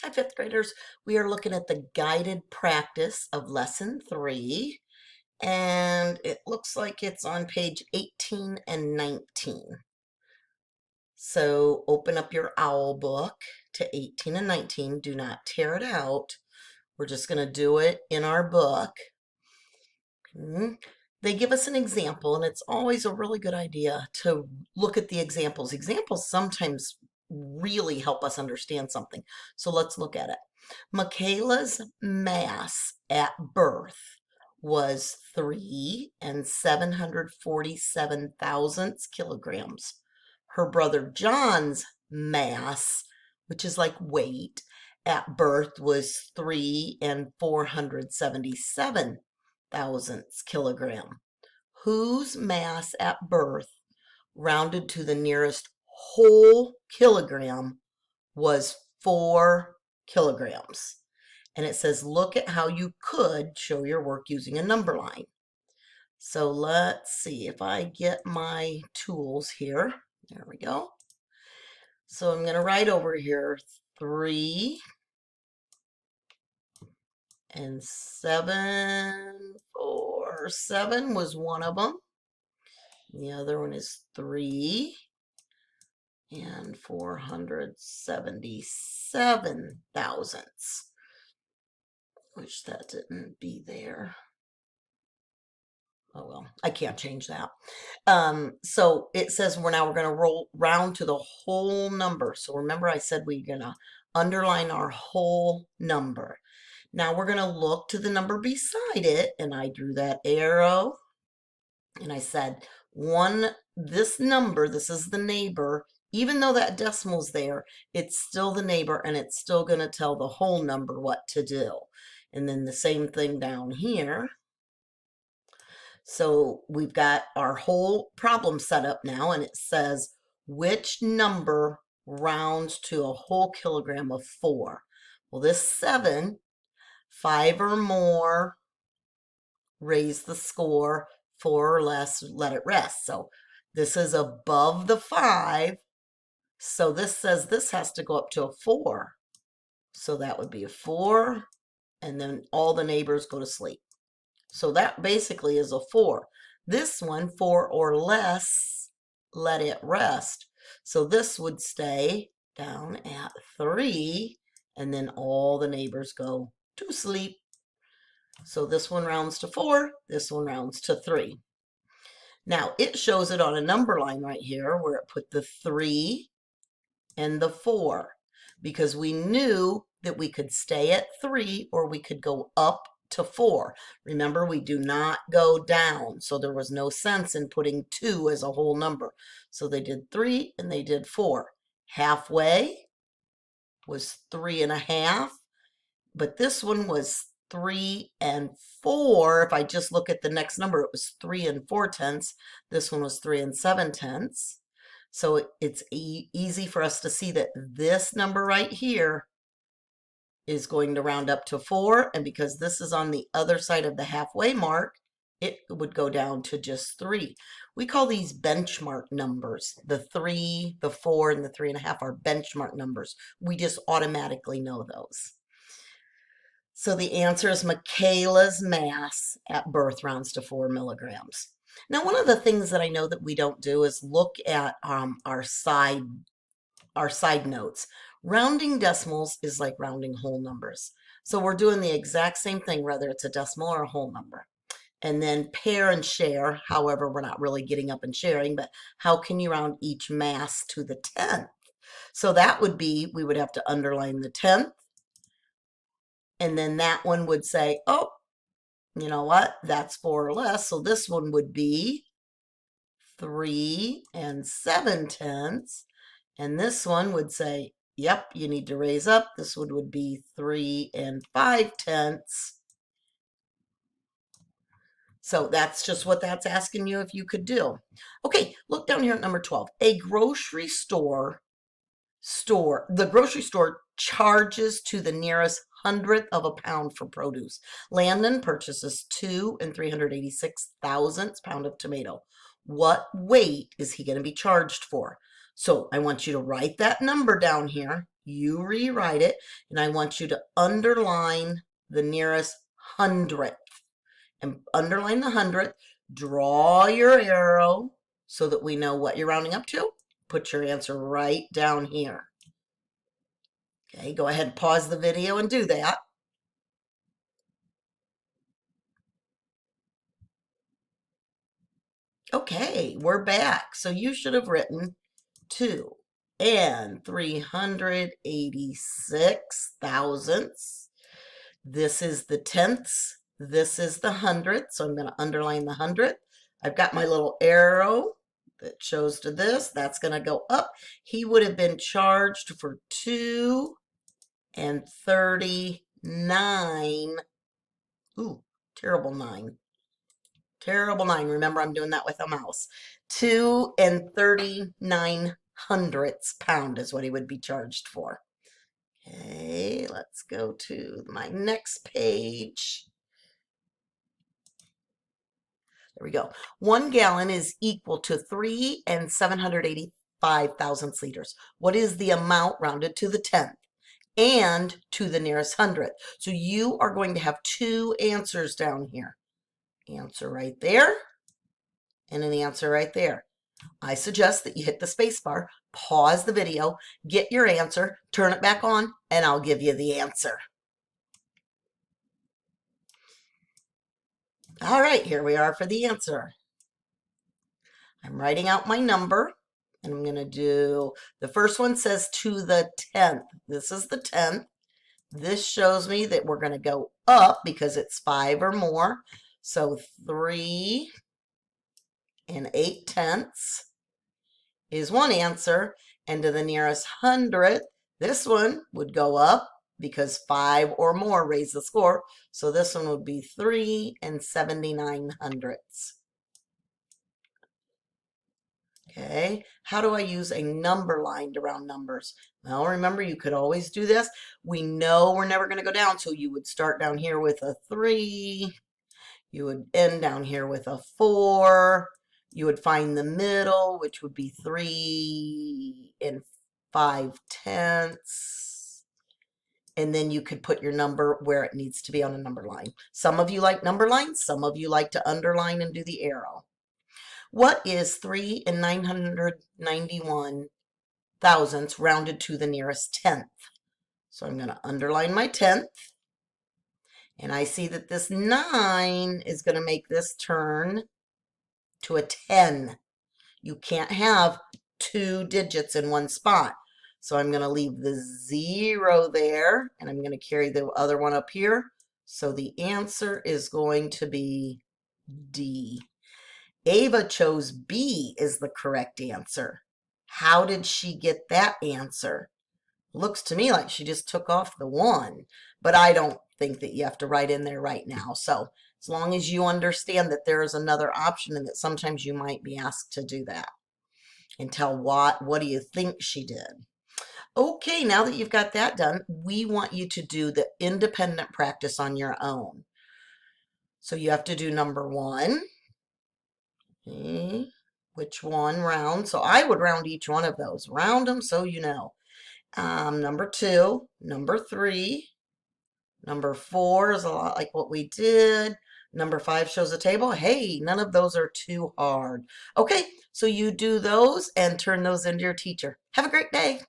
Hi, fifth graders. We are looking at the guided practice of lesson 3, and it looks like it's on page 18 and 19. So open up your owl book to 18 and 19. Do not tear it out. We're just going to do it in our book. They give us an example, and it's always a really good idea to look at the examples. Examples sometimes really help us understand something. So let's look at it. Michaela's mass at birth was 3 and 747 thousandths kilograms. Her brother John's mass, which is like weight, at birth was 3 and 477 thousandths kilogram. Whose mass at birth, rounded to the nearest whole kilogram, was 4 kilograms? And it says, look at how you could show your work using a number line. So let's see if I get my tools here. There we go. So I'm going to write over here 3 and 7, 4. 7 was one of them. The other one is 3 and 477 thousandths. Wish that didn't be there. Oh well, I can't change that. So it says we're going to roll round to the whole number. So remember I said we're going to underline our whole number. Now we're going to look to the number beside it, and I drew that arrow, and I said this number, this is the neighbor. Even though that decimal's there, it's still the neighbor, and it's still going to tell the whole number what to do. And then the same thing down here. So we've got our whole problem set up now, and it says which number rounds to a whole kilogram of 4. Well, this 7, 5 or more, raise the score, 4 or less, let it rest. So this is above the 5. So this says this has to go up to a 4. So that would be a 4, and then all the neighbors go to sleep. So that basically is a 4. This one, 4 or less, let it rest. So this would stay down at 3, and then all the neighbors go to sleep. So this one rounds to 4, this one rounds to 3. Now it shows it on a number line right here where it put the 3 and the 4, because we knew that we could stay at 3 or we could go up to 4. Remember, we do not go down, so there was no sense in putting 2 as a whole number. So they did 3 and they did 4. Halfway was 3.5, but this one was 3 and 4. If I just look at the next number, it was 3 and 4 tenths. This one was 3 and 7 tenths. So it's easy for us to see that this number right here is going to round up to 4, and because this is on the other side of the halfway mark, it would go down to just 3. We call these benchmark numbers. The 3, the 4, and the 3.5 are benchmark numbers. We just automatically know those. So the answer is Michaela's mass at birth rounds to 4 milligrams. Now, one of the things that I know that we don't do is look at our side notes. Rounding decimals is like rounding whole numbers. So we're doing the exact same thing, whether it's a decimal or a whole number. And then pair and share. However, we're not really getting up and sharing, but how can you round each mass to the 10th? So that would be, we would have to underline the 10th. And then that one would say, oh, you know what? That's 4 or less. So this one would be 3 and 7 tenths. And this one would say, yep, you need to raise up. This one would be 3 and 5 tenths. So that's just what that's asking you if you could do. Okay, look down here at number 12. The grocery store charges to the nearest hundredth of a pound for produce. Landon purchases 2 and 386 thousandths pound of tomato. What weight is he going to be charged for? So I want you to write that number down here. You rewrite it, and I want you to underline the nearest hundredth. And underline the hundredth, draw your arrow so that we know what you're rounding up to. Put your answer right down here. Okay, go ahead and pause the video and do that. Okay, we're back. So you should have written 2 and 386 thousandths. This is the tenths. This is the hundredth. So I'm going to underline the hundredth. I've got my little arrow that shows to this. That's going to go up. He would have been charged for 2 and 39. Ooh, terrible 9. Terrible 9. Remember, I'm doing that with a mouse. 2 and 39 hundredths pound is what he would be charged for. Okay, let's go to my next page. There we go. 1 gallon is equal to 3 and 785 thousandths liters. What is the amount rounded to the 10th and to the nearest hundredth? So you are going to have 2 answers down here. Answer right there and an answer right there. I suggest that you hit the space bar, pause the video, get your answer, turn it back on, and I'll give you the answer. All right, here we are for the answer. I'm writing out my number, and I'm going to do, the first one says to the 10th. This is the 10th. This shows me that we're going to go up because it's 5 or more. So 3 and 8 tenths is one answer. And to the nearest hundredth, this one would go up because 5 or more raise the score. So this one would be 3 and 79 hundredths. Okay, how do I use a number line to round numbers? Well, remember, you could always do this. We know we're never going to go down, so you would start down here with a 3. You would end down here with a 4. You would find the middle, which would be 3 and 5 tenths. And then you could put your number where it needs to be on a number line. Some of you like number lines. Some of you like to underline and do the arrow. What is 3 and 991 thousandths rounded to the nearest tenth? So I'm going to underline my tenth. And I see that this 9 is going to make this turn to a 10. You can't have 2 digits in one spot. So I'm going to leave the 0 there, and I'm going to carry the other one up here. So the answer is going to be D. Ava chose B is the correct answer. How did she get that answer? Looks to me like she just took off the 1, but I don't think that you have to write in there right now. So as long as you understand that there is another option and that sometimes you might be asked to do that. And tell what do you think she did? Okay, now that you've got that done, we want you to do the independent practice on your own. So you have to do number 1. Okay. Which one round? So I would round each one of those. Round them so you know. Number 2, number 3, number 4 is a lot like what we did. Number 5 shows a table. Hey, none of those are too hard. Okay, so you do those and turn those into your teacher. Have a great day.